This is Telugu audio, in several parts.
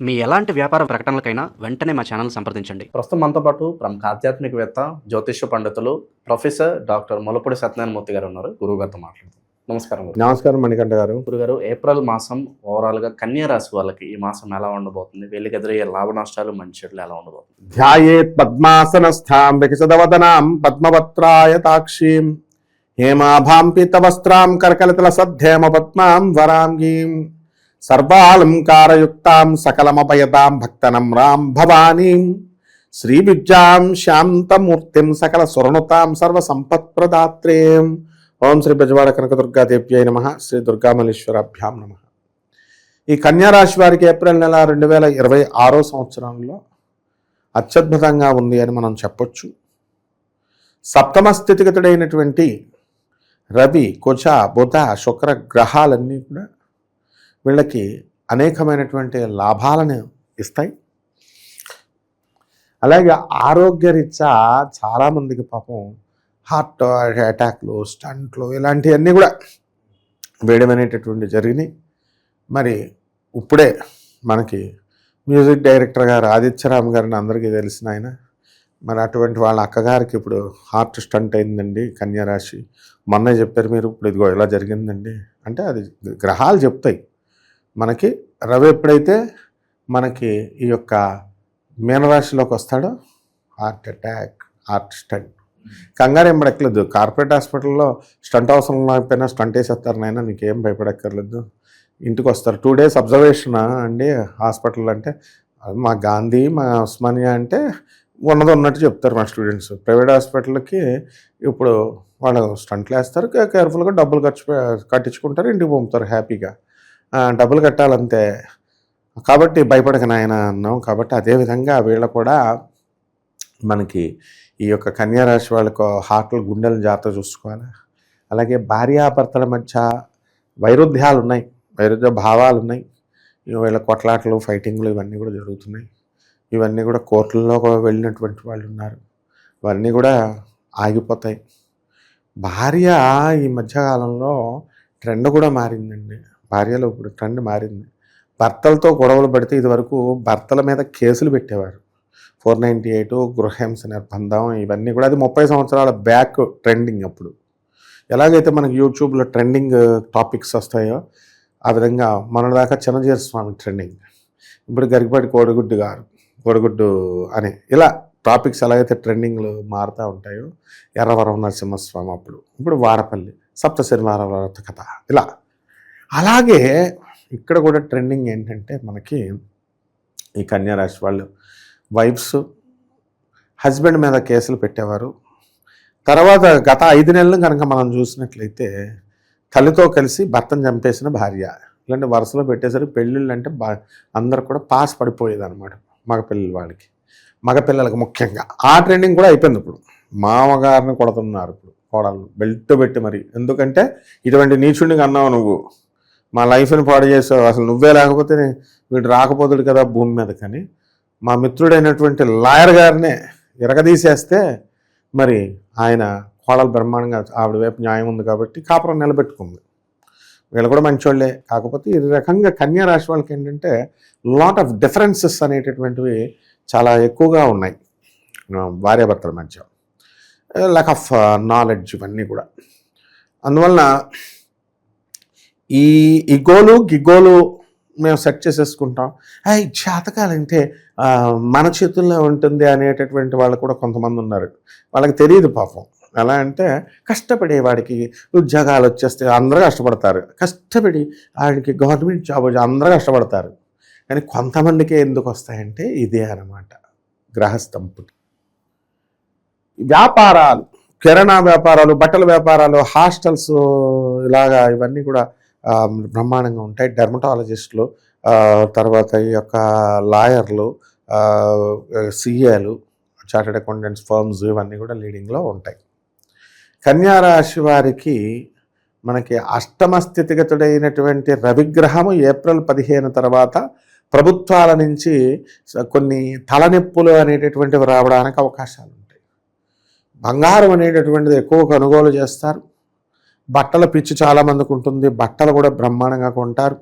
మీ ఎలాంటి వ్యాపార ప్రకటనలకైనా వెంటనే మా ఛానల్ సంప్రదించండి. ప్రస్తుతం మనతో పాటు ప్రముఖ ఆధ్యాత్మికవేత్త, జ్యోతిష్య పండితులు ప్రొఫెసర్ డాక్టర్ ములపూడి సత్యనారాయణమూర్తి గారు ఉన్నారు. గురువు గారితో మాట్లాడుతాం. నమస్కారం గురు. నమస్కారం మణికంఠ గారు. గురుగారు, ఏప్రిల్ మాసం ఓవరాల్గా కన్యా రాశి వాళ్ళకి ఈ మాసం ఎలా ఉండబోతుంది? వీళ్ళకి ఎదురయ్యే లాభ నష్టాలు, మంచి చెడులు ఎలా ఉండబోతుంది? ధ్యాయేత్ పద్మాసనస్థాం వికసితవదనాం పద్మపత్రాయతాక్షీం హేమాభాం పీతవస్త్రాం కరకలితల సద్ధేమ పద్మాం వరాంగీం సర్వాలంకారయుక్తాం సకలమభయతాం భక్తనమ్రాం భవానీం శ్రీ విద్యాం శాంతమూర్తిం సకల సురనుతాం సర్వసంపత్ప్రదాత్రేం. ఓం శ్రీ బెజవాడ కనకదుర్గాదేవ్యై నమః. శ్రీ దుర్గామల్లేశ్వరాభ్యాం నమః. ఈ కన్యారాశి వారికి ఏప్రిల్ నెల 2026 సంవత్సరంలో అత్యద్భుతంగా ఉంది అని మనం చెప్పొచ్చు. సప్తమ స్థితిగతుడైనటువంటి రవి, కుజ, బుధ, శుక్ర గ్రహాలన్నీ కూడా వీళ్ళకి అనేకమైనటువంటి లాభాలను ఇస్తాయి. అలాగే ఆరోగ్యరీత్యా చాలామందికి పాపం హార్ట్ అటాక్లు, స్టంట్లు ఇలాంటివన్నీ కూడా వేయడమనేటటువంటి జరిగినాయి. మరి ఇప్పుడే మనకి మ్యూజిక్ డైరెక్టర్ గారు ఆదిత్యరామ్ గారిని అందరికీ తెలిసిన ఆయన, మరి అటువంటి వాళ్ళ అక్కగారికి ఇప్పుడు హార్ట్ స్టంట్ అయిందండి కన్యారాశి. మొన్నే చెప్పారు మీరు, ఇప్పుడు ఇదిగో ఇలా జరిగిందండి అంటే అది గ్రహాలు చెప్తాయి మనకి. రవి ఎప్పుడైతే మనకి ఈ యొక్క మీనరాశిలోకి వస్తాడో హార్ట్ అటాక్, హార్ట్ స్టంట్, కంగారు ఏం పడక్కర్లేదు. కార్పొరేట్ హాస్పిటల్లో స్టంట్ అవసరం లేకపోయినా స్టంట్ వేసేస్తారు నాయన, నీకేం భయపడక్కర్లేదు, ఇంటికి వస్తారు. 2 days అబ్జర్వేషన్ అండి హాస్పిటల్ అంటే. మా గాంధీ, మా ఉస్మానియా అంటే ఉన్నది ఉన్నట్టు చెప్తారు మా స్టూడెంట్స్. ప్రైవేట్ హాస్పిటల్కి ఇప్పుడు వాళ్ళు స్టంట్లు వేస్తారు, కేర్ఫుల్గా డబ్బులు కట్టించుకుంటారు, ఇంటికి పంపుతారు హ్యాపీగా. డబ్బులు కట్టాలంతే. కాబట్టి భయపడక నాయన అన్నాం. కాబట్టి అదేవిధంగా వీళ్ళు కూడా మనకి ఈ యొక్క కన్యారాశి వాళ్ళకు హార్ట్లు, గుండెలను జాగ్రత్త చూసుకోవాలి. అలాగే భార్యాభర్తల మధ్య వైరుధ్యాలు ఉన్నాయి, వైరుధ్య భావాలు ఉన్నాయి. వీళ్ళ కొట్లాటలు, ఫైటింగ్లు ఇవన్నీ కూడా జరుగుతున్నాయి. ఇవన్నీ కూడా కోర్టుల్లో వెళ్ళినటువంటి వాళ్ళు ఉన్నారు, ఇవన్నీ కూడా ఆగిపోతాయి. భార్య ఈ మధ్యకాలంలో ట్రెండ్ కూడా మారిందండి. భార్యలో ఇప్పుడు ట్రెండ్ మారింది. భర్తలతో గొడవలు పడితే ఇదివరకు భర్తల మీద కేసులు పెట్టేవారు. 498 గృహహింస నిర్బంధం ఇవన్నీ కూడా అది 30 సంవత్సరాల బ్యాక్ ట్రెండింగ్. అప్పుడు ఎలాగైతే మనకి యూట్యూబ్లో ట్రెండింగ్ టాపిక్స్ వస్తాయో ఆ విధంగా మొన్నదాకా చిన్నజీర స్వామి ట్రెండింగ్, ఇప్పుడు గరికపాటి కోడిగుడ్డు అని ఇలా టాపిక్స్ ఎలాగైతే ట్రెండింగ్లు మారుతూ ఉంటాయో, ఎర్రవరం నరసింహస్వామి అప్పుడు, ఇప్పుడు వాడపల్లి సప్తశనివార వ్రత కథ ఇలా. అలాగే ఇక్కడ కూడా ట్రెండింగ్ ఏంటంటే మనకి ఈ కన్యారాశి వాళ్ళు వైఫ్స్ హస్బెండ్ మీద కేసులు పెట్టేవారు. తర్వాత గత 5 నెలలు కనుక మనం చూసినట్లయితే తల్లితో కలిసి భర్తను చంపేసిన భార్య, ఇలాంటి వరుసలో పెట్టేసరికి పెళ్ళిళ్ళు అంటే అందరు కూడా పాస్ పడిపోయేది అనమాట. మగపిల్లలకి ముఖ్యంగా ఆ ట్రెండింగ్ కూడా అయిపోయింది. ఇప్పుడు మామగారిని కొడుతున్నారు ఇప్పుడు కోడళ్ళు బెల్ట్ పెట్టి మరి. ఎందుకంటే ఇటువంటి నీచుడిని అన్నావు నువ్వు, మా లైఫ్ని పాడు చేసావు, అసలు నువ్వే లేకపోతే వీడు రాకపోతుడు కదా భూమి మీద. కానీ మా మిత్రుడైనటువంటి లాయర్ గారినే ఇరగదీసేస్తే మరి ఆయన కోడలు బ్రహ్మాండంగా ఆవిడ వైపు న్యాయం ఉంది కాబట్టి కాపురం నిలబెట్టుకుంది. వీళ్ళు కూడా మంచోళ్ళే. కాకపోతే ఈ రకంగా కన్యా రాశి వాళ్ళకి ఏంటంటే లాట్ ఆఫ్ డిఫరెన్సెస్ అనేటటువంటివి చాలా ఎక్కువగా ఉన్నాయి భార్యాభర్తల మధ్య. ల్యాక్ ఆఫ్ నాలెడ్జ్ ఇవన్నీ కూడా. అందువలన ఈ గిగ్గోలు మేము సెట్ చేసేసుకుంటాం. జాతకాలంటే మన చేతుల్లో ఉంటుంది అనేటటువంటి వాళ్ళు కూడా కొంతమంది ఉన్నారు. వాళ్ళకి తెలియదు పాపం. ఎలా అంటే కష్టపడేవాడికి ఉద్యోగాలు వచ్చేస్తే అందరూ కష్టపడతారు, కష్టపడి వాడికి గవర్నమెంట్ జాబ్ వచ్చి అందరూ కష్టపడతారు. కానీ కొంతమందికే ఎందుకు వస్తాయంటే ఇదే అన్నమాట గ్రహస్తంపుటి. వ్యాపారాలు, కిరాణా వ్యాపారాలు, బట్టల వ్యాపారాలు, హాస్టల్స్ ఇలాగా ఇవన్నీ కూడా బ్రహ్మాండంగా ఉంటాయి. డెర్మటాలజిస్టులు, తర్వాత ఈ యొక్క లాయర్లు, సిఏలు, చార్టెడ్ అకౌంటెంట్స్ ఫర్మ్స్ ఇవన్నీ కూడా లీడింగ్లో ఉంటాయి. కన్యారాశి వారికి మనకి అష్టమ స్థితిగతుడైనటువంటి రవిగ్రహము ఏప్రిల్ 15 తర్వాత ప్రభుత్వాల నుంచి కొన్ని తలనొప్పులు అనేటటువంటివి రావడానికి అవకాశాలు ఉంటాయి. బంగారం అనేటటువంటిది ఎక్కువ కొనుగోలు చేస్తారు. బట్టల పిచ్చి చాలామందికి ఉంటుంది, బట్టలు కూడా బ్రహ్మాండంగా కొంటారు.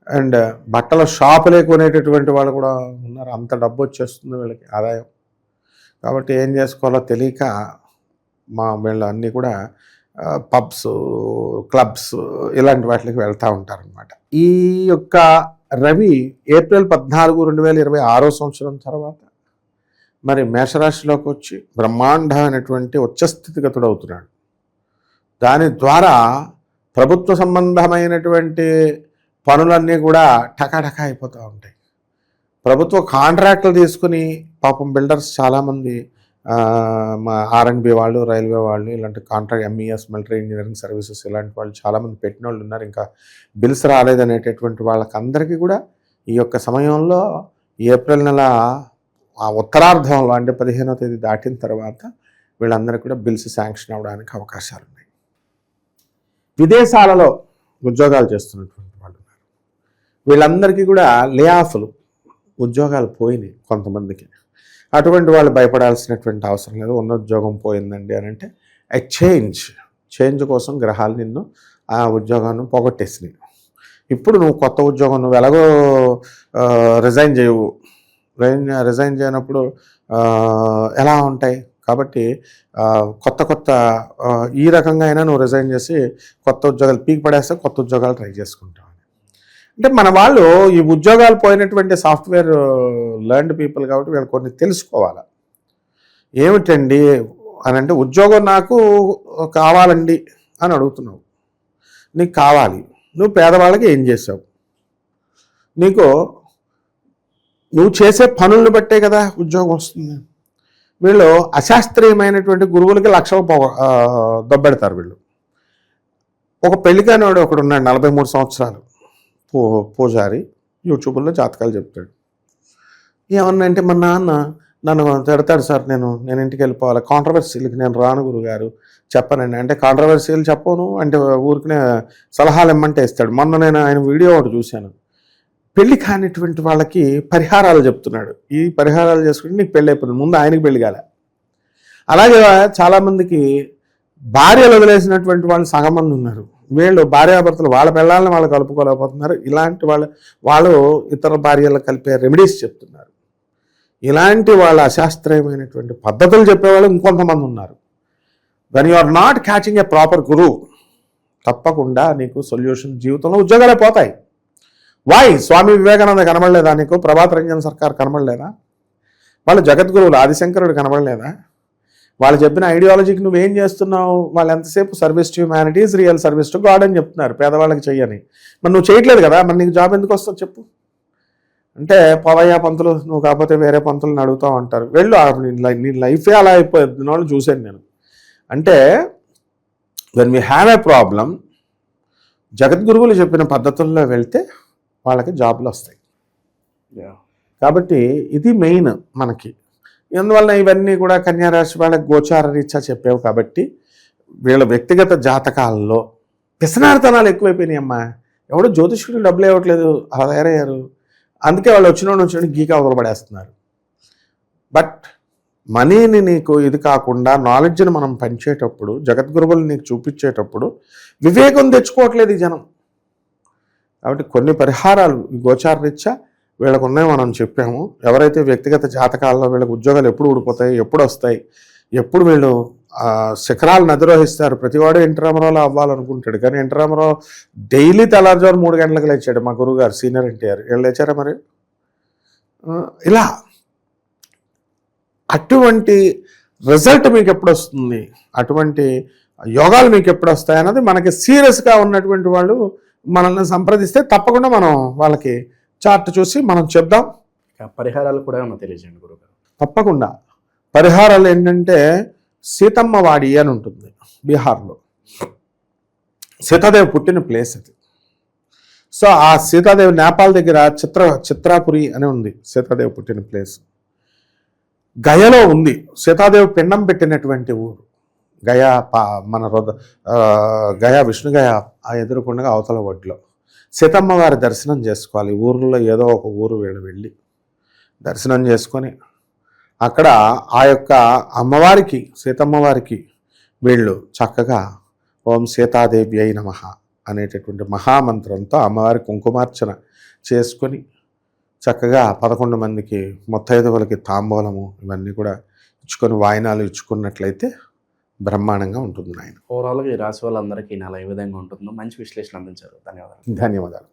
అండ్ బట్టల షాపులే కొనేటటువంటి వాళ్ళు కూడా ఉన్నారు. అంత డబ్బు వచ్చేస్తుంది వీళ్ళకి ఆదాయం. కాబట్టి ఏం చేసుకోవాలో తెలియక వీళ్ళు అన్నీ కూడా పబ్స్, క్లబ్స్ ఇలాంటి వాటికి వెళ్తూ ఉంటారనమాట. ఈ యొక్క రవి ఏప్రిల్ 14, 2026 సంవత్సరం తర్వాత మరి మేషరాశిలోకి వచ్చి బ్రహ్మాండమైనటువంటి ఉచ్చస్థితిగతుడు అవుతున్నాడు. దాని ద్వారా ప్రభుత్వ సంబంధమైనటువంటి పనులన్నీ కూడా టకాటకా అయిపోతూ ఉంటాయి. ప్రభుత్వ కాంట్రాక్టులు తీసుకుని పాపం బిల్డర్స్ చాలామంది మా R&B వాళ్ళు, రైల్వే వాళ్ళు, ఇలాంటి contract MES military engineering services ఇలాంటి వాళ్ళు చాలామంది పెట్టిన వాళ్ళు ఉన్నారు. ఇంకా బిల్స్ రాలేదనేటటువంటి వాళ్ళకందరికీ కూడా ఈ యొక్క సమయంలో ఏప్రిల్ నెల ఉత్తరార్ధంలో అంటే 15వ తేదీ దాటిన తర్వాత వీళ్ళందరికీ కూడా బిల్స్ శాంక్షన్ అవ్వడానికి అవకాశాలు ఉన్నాయి. విదేశాలలో ఉద్యోగాలు చేస్తున్నటువంటి వాళ్ళు ఉన్నారు. వీళ్ళందరికీ కూడా లే ఆఫ్లు, ఉద్యోగాలు పోయినాయి కొంతమందికి. అటువంటి వాళ్ళు భయపడాల్సినటువంటి అవసరం లేదు. ఉన్న ఉద్యోగం పోయిందండి అని అంటే చేంజ్ కోసం గ్రహాలు నిన్ను ఆ ఉద్యోగాన్ని పోగొట్టేసినాయి. ఇప్పుడు నువ్వు కొత్త ఉద్యోగం నువ్వు ఎలాగో రిజైన్ చేయవు. రిజైన్ చేయనప్పుడు ఎలా ఉంటాయి? కాబట్టి కొత్త ఈ రకంగా అయినా నువ్వు రిజైన్ చేసి కొత్త ఉద్యోగాలు పీకి పడేస్తే కొత్త ఉద్యోగాలు ట్రై చేసుకుంటావు. అంటే మన వాళ్ళు ఈ ఉద్యోగాలు పోయినటువంటి సాఫ్ట్వేర్ లర్న్డ్ పీపుల్ కాబట్టి వీళ్ళు కొన్ని తెలుసుకోవాలి. ఏమిటండి అని అంటే ఉద్యోగం నాకు కావాలండి అని అడుగుతున్నావు. నీకు కావాలి, నువ్వు పేదవాళ్ళకి ఏం చేసావు? నువ్వు చేసే పనులను బట్టే కదా ఉద్యోగం వస్తుంది. వీళ్ళు అశాస్త్రీయమైనటువంటి గురువులకి లక్షలు దొబ్బెడతారు. వీళ్ళు ఒక పెళ్ళికానివాడు ఒకడు ఉన్నాడు, 43 సంవత్సరాలు, పూజారి, యూట్యూబ్లో జాతకాలు చెప్తాడు. ఏమన్నా అంటే మా నాన్న నన్ను తిడతాడు సార్, నేను ఇంటికి వెళ్ళిపోవాలి, కాంట్రవర్సీలకి నేను రాను గురుగారు, చెప్పనండి అంటే. కాంట్రవర్సీలు చెప్పను అంటే ఊరికనే సలహాలు ఇమ్మంటే ఇస్తాడు. మొన్న నేను ఆయన వీడియో ఒకటి చూశాను. పెళ్లి కానిటువంటి వాళ్ళకి పరిహారాలు చెప్తున్నాడు. ఈ పరిహారాలు చేసుకుంటే నీకు పెళ్ళి అయిపోతుంది, ముందు ఆయనకి పెళ్లి కాలే. అలాగే చాలామందికి భార్యలు వదిలేసినటువంటి వాళ్ళు సగం మంది ఉన్నారు. వీళ్ళు భార్యాభర్తలు వాళ్ళ పిల్లల్ని వాళ్ళు కలుపుకోలేకపోతున్నారు. ఇలాంటి వాళ్ళు ఇతర భార్యలకు కలిపే రెమెడీస్ చెప్తున్నారు. ఇలాంటి వాళ్ళ అశాస్త్రీయమైనటువంటి పద్ధతులు చెప్పేవాళ్ళు ఇంకొంతమంది ఉన్నారు. When you are not catching a proper గురు, తప్పకుండా నీకు సొల్యూషన్, జీవితంలో ఉద్యోగాలే పోతాయి. వై? స్వామి వివేకానంద కనబడలేదా నీకు? ప్రభాత్ రంజన్ సర్కార్ కనబడలేదా? వాళ్ళు జగద్గురువులు ఆదిశంకరుడు కనబడలేదా? వాళ్ళు చెప్పిన ఐడియాలజీకి నువ్వేం చేస్తున్నావు? వాళ్ళు ఎంతసేపు service to humanities, real service to God అని చెప్తున్నారు, పేదవాళ్ళకి చెయ్యని. మరి నువ్వు చేయట్లేదు కదా, మరి నీకు జాబ్ ఎందుకు వస్తుందో చెప్పు. అంటే పవయ్య పంతులు, నువ్వు కాకపోతే వేరే పంతులను అడుగుతావు అంటారు. వెళ్ళు, నీ లైఫే అలా అయిపోయింది వాళ్ళు చూశాను నేను. అంటే when we have a problem, జగద్గురువులు చెప్పిన పద్ధతుల్లో వెళ్తే వాళ్ళకి జాబులు వస్తాయి. కాబట్టి ఇది మెయిన్ మనకి. అందువల్ల ఇవన్నీ కూడా కన్యారాశి వాళ్ళకి గోచార రీత్యా చెప్పావు. కాబట్టి వీళ్ళ వ్యక్తిగత జాతకాల్లో పిసనార్థనాలు ఎక్కువైపోయినాయి అమ్మా. ఎవడో జ్యోతిష్కుడు డబ్బులు ఇవ్వట్లేదు, అలా తయారయ్యారు. అందుకే వాళ్ళు వచ్చిన గీకా వదలబడేస్తున్నారు. బట్ మనీని నీకు ఇది కాకుండా నాలెడ్జ్ని మనం పంచేటప్పుడు, జగద్గురువులు నీకు చూపించేటప్పుడు వివేకం తెచ్చుకోవట్లేదు ఈ జనం. కాబట్టి కొన్ని పరిహారాలు గోచార రీత్యా వీళ్ళకు ఉన్నాయి, మనం చెప్పాము. ఎవరైతే వ్యక్తిగత జాతకాల్లో వీళ్ళకి ఉద్యోగాలు ఎప్పుడు ఊడిపోతాయి, ఎప్పుడు వస్తాయి, ఎప్పుడు వీళ్ళు శిఖరాలను అధిరోహిస్తారు. ప్రతివాడు ఎన్టీ రామారావులో అవ్వాలనుకుంటాడు, కానీ ఎన్టీ రామారావు డైలీ తెల్లారుజాము 3 గంటలకు లేచాడు. మా గురువు గారు సీనియర్ NTR వీళ్ళు లేచారా మరి? ఇలా అటువంటి రిజల్ట్ మీకు ఎప్పుడు వస్తుంది, అటువంటి యోగాలు మీకు ఎప్పుడు వస్తాయి అన్నది మనకి సీరియస్గా ఉన్నటువంటి వాళ్ళు మనల్ని సంప్రదిస్తే తప్పకుండా మనం వాళ్ళకి చార్ట్ చూసి మనం చెప్దాం. పరిహారాలు కూడా ఏమన్నా తెలియజేయండి గురుగారు. తప్పకుండా. పరిహారాలు ఏంటంటే సీతమ్మ వాడి అని ఉంటుంది బీహార్లో. సీతాదేవి పుట్టిన ప్లేస్ అది. సో ఆ సీతాదేవి నేపాల్ దగ్గర చిత్రాపురి అని ఉంది సీతాదేవి పుట్టిన ప్లేస్. గయలో ఉంది సీతాదేవి పిండం పెట్టినటువంటి ఊరు. గయా గయా విష్ణుగయ ఆ ఎదురుకుండగా అవతల ఒడ్లో సీతమ్మ వారి దర్శనం చేసుకోవాలి. ఊర్లో ఏదో ఒక ఊరు వెళ్ళి దర్శనం చేసుకొని అక్కడ ఆ యొక్క అమ్మవారికి, సీతమ్మ వారికి వీళ్ళు చక్కగా ఓం సీతాదేవి అయి నమః అనేటటువంటి మహామంత్రంతో అమ్మవారి కుంకుమార్చన చేసుకొని చక్కగా 11 మందికి ముత్తైదువులకి తాంబూలము ఇవన్నీ కూడా ఇచ్చుకొని వాయినాలు ఇచ్చుకున్నట్లయితే బ్రహ్మాండంగా ఉంటుంది నాయన. ఓవరాల్గా ఈ రాశి వాళ్ళందరికీ ఈ నెల ఏ విధంగా ఉంటుందో మంచి విశ్లేషణ అందించారు. ధన్యవాదాలు. ధన్యవాదాలు.